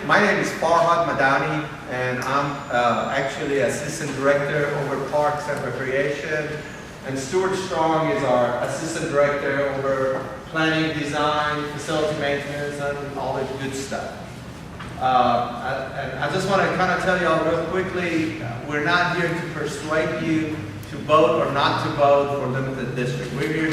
my name is Farhad Madani, and I'm actually Assistant Director over Parks and Recreation. And Stuart Strong is our Assistant Director over Planning, Design, Facility Maintenance, and all the good stuff. And I just want to kind of tell you all real quickly, we're not here to persuade you to vote or not to vote for limited district. We're here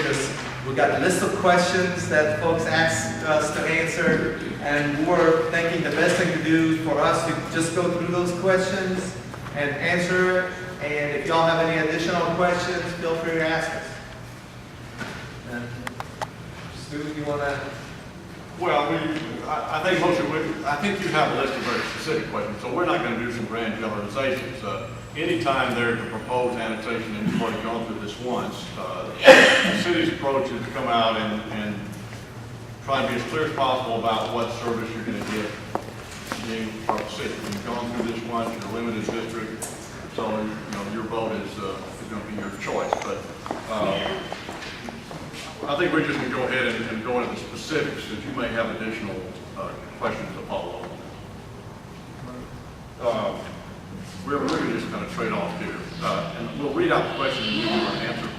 we got a list of questions that folks asked us to answer, and we're thinking the best thing to do for us to just go through those questions and answer it. And if y'all have any additional questions, feel free to ask us. And Stu, you want to? Well, I think I think you have a list of very specific questions, so we're not going to do some grand generalizations. Anytime there's a proposed annexation, and you've already gone through this once, the city's approach is to come out and try and be as clear as possible about what service you're going to get being part of the city. You've gone through this once, you're a limited district, so your vote is going to be your choice. But I think we're just going to go ahead and go into the specifics, because you may have additional questions to follow up. We're going to just kind of trade off here. And we'll read out the question and give you an answer.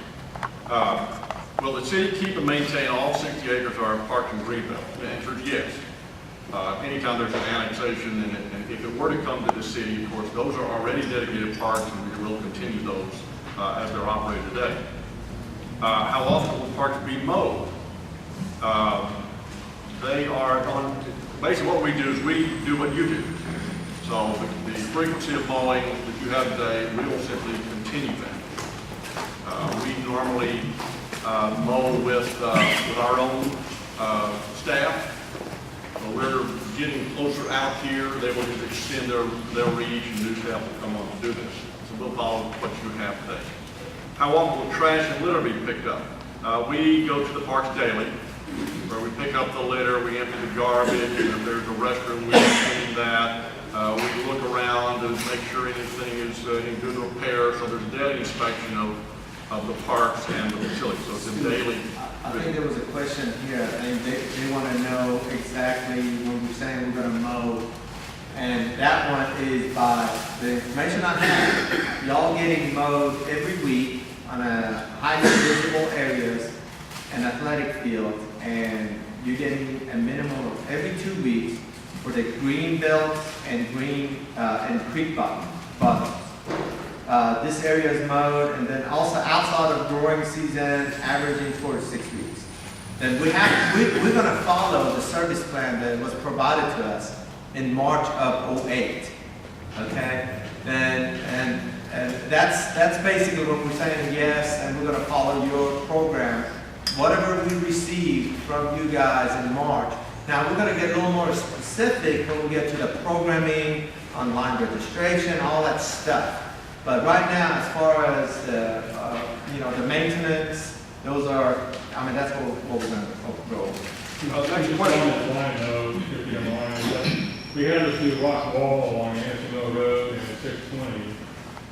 Will the city keep and maintain all 60 acres of our parks and greenbelts? The answer is yes. Anytime there's an annexation, and if it were to come to the city, of course, those are already dedicated parks, and we will continue those as they're operated today. How often will parks be mowed? They are on, basically what we do is we do what you do. So the frequency of mowing that you have today, we will simply continue that. We normally mow with our own staff. So we're getting closer out here. They will just extend their reach, and new staff will come on to do this. So we'll follow what you have today. How often will trash and litter be picked up? We go to the parks daily, where we pick up the litter, we empty the garbage, and if there's a restroom, we clean that. We look around and make sure anything is in good repair. So there's a daily inspection of the parks and the facilities. So it's a daily. I think there was a question here. I think they want to know exactly when we're saying we're going to mow. And that one is by the information I have, y'all getting mowed every week on a highly visible areas and athletic fields, and you're getting a minimum of every 2 weeks for the green belts and creek bottoms. This area is mowed, and then also outside of growing season, averaging 4 to 6 weeks. Then we're going to follow the service plan that was provided to us in March of 08. Okay, and that's basically what we're saying yes, and we're going to follow your program. Whatever we received from you guys in March. Now we're going to get a little more specific when we get to the programming, online registration, all that stuff. But right now, as far as the maintenance, those are, that's what we're going to go over. Next question. We had to do rock wall along Andersonville Road and 620,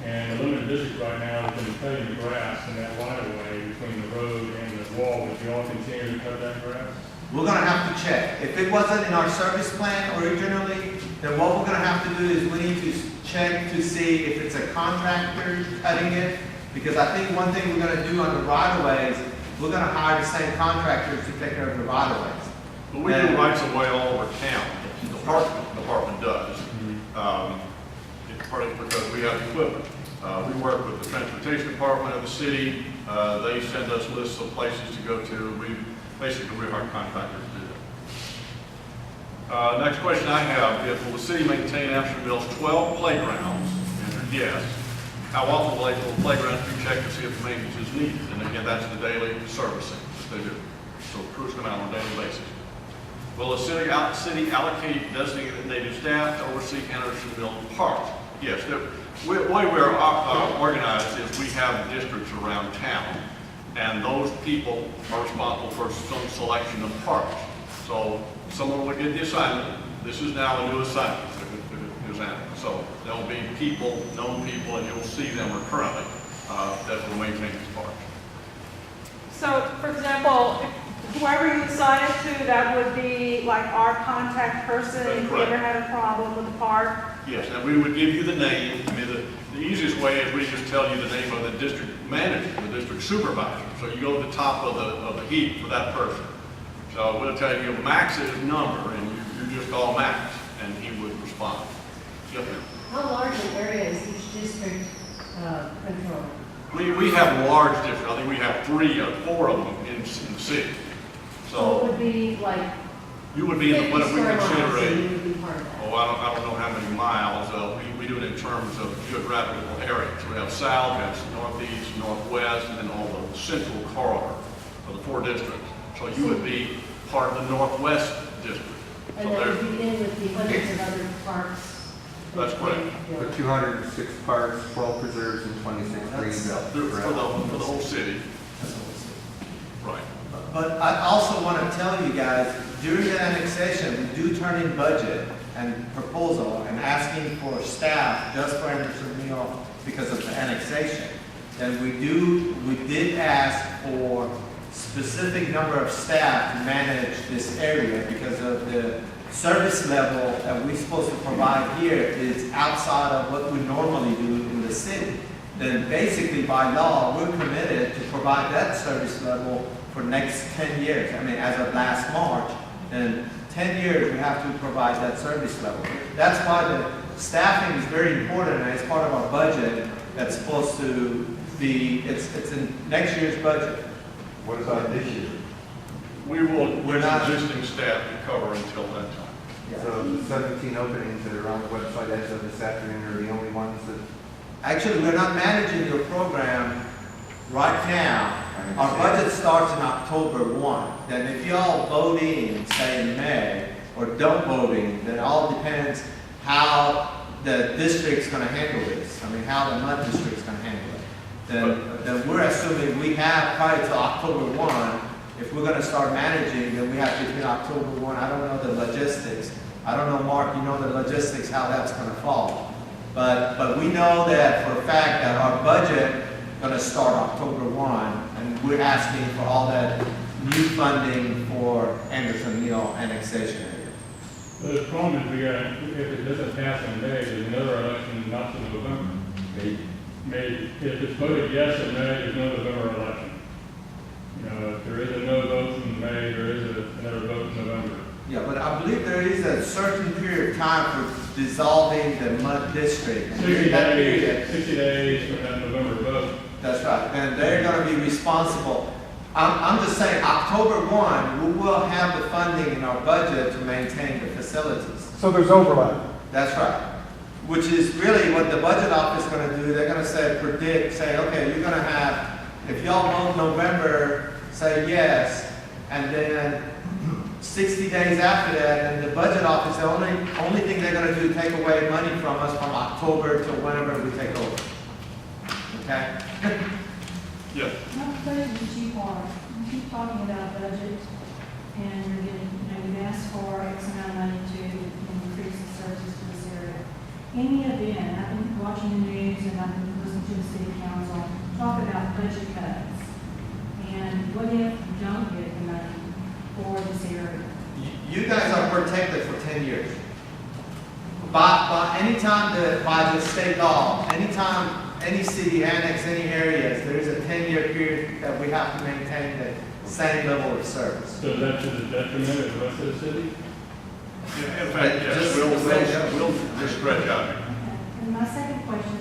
and the limited district right now has been cutting the grass in that right of way between the road and the wall. Would you all continue to cut that grass? We're going to have to check. If it wasn't in our service plan originally, then what we're going to have to do is we need to check to see if it's a contractor cutting it, because I think one thing we're going to do on the right-of-ways, we're going to hire the same contractors to take care of the right-of-ways. But we do rights of way all over town. The park department does. Partly because we have equipment. We work with the transportation department of the city. They send us lists of places to go to. We're our contractors to do that. Next question I have is, will the city maintain Amsterdam's 12 playgrounds? And yes. How often will the playgrounds be checked to see if maintenance is needed? And again, that's the daily servicing that they do. So crews come out on a daily basis. Will the city allocate designated staff to oversee Andersonville parks? Yes. The way we're organized is we have districts around town, and those people are responsible for some selection of parks. So someone will get the assignment. This is now a new assignment. So there'll be people, known people, and you'll see them recurrently that will maintain these parks. So, for example, whoever you assign it to, that would be like our contact person That's if you ever correct. had a problem with the park. Yes, and we would give you the name. I mean, the easiest way is we just tell you the name of the district manager, the district supervisor. So you go to the top of the heap for that person. So we'll tell you Max's number, and you just call Max, and he would respond. Yes, ma'am. How large an area is each district control? We have large districts. I think we have 3 or 4 of them in the city. So it So would be like you would be in 50 what we square miles, consider and a, you would be part of that. oh, I don't know how many miles. We do it in terms of geographical areas. We have south, we have northeast, northwest, and then all the central corridor of the 4 districts. So you would be part of the northwest district. And So that there, would be in with the hundreds of other parks. That's correct. For 206 parks, 12 preserves, and 26 greenbelts. for the whole city, right. But I also want to tell you guys, during the annexation, we do turn in budget and proposal and asking for staff just for Anderson Neal because of the annexation. And we did ask for specific number of staff to manage this area because of the service level that we're supposed to provide here is outside of what we normally do in the city. Then basically by law, we're committed to provide that service level for next 10 years. I mean, as of last March, then 10 years we have to provide that service level. That's why the staffing is very important and it's part of our budget that's supposed to be, it's in next year's budget. What about this year? We will, We're use not- existing staff to cover until that time. So the 17 openings that are on the website as of this afternoon are the only ones that, Actually, we're not managing your program right now. Our budget starts in October 1. Then if y'all vote in, say in May, or don't vote in, then it all depends how the district's gonna handle this. I mean, how the mud district's gonna handle it. Then we're assuming we have prior to October 1, if we're gonna start managing, then we have between October 1, I don't know the logistics. I don't know, Mark, you know the logistics, how that's gonna fall. But we know that for a fact that our budget gonna start October 1, and we're asking for all that new funding for Anderson Neal annexation area. But the problem is, if it doesn't pass in May, there's another election not till November. May, if it's voted yes in May, there's no November election. You know, if there is a no vote in May, there is another vote in November. Yeah, but I believe there is a certain period of time for dissolving the mud district. And 60 during that days, period, 60 days from that November vote. that's right, and they're gonna be responsible. I'm just saying, October 1, we will have the funding in our budget to maintain the facilities. So there's overlap. That's right. Which is really what the budget office is gonna do. They're gonna say, predict, say, okay, you're gonna have, if y'all vote November, say yes, and then 60 days after that, and the budget office, the only thing they're gonna do is take away money from us from October till whenever we take over. Okay? Yes. My question is two-part. You keep talking about budget, and you're getting, you've asked for X amount of money to increase the services to this area. In the event, I've been watching the news and I've been listening to the city council talk about budget cuts. And what if you don't get the money for this area? You guys are protected for 10 years. By the state law, anytime any city annex any areas, there is a 10-year period that we have to maintain the same level of service. So that's to the detriment of the rest of the city? In fact, yes, we'll just stretch out. And my second question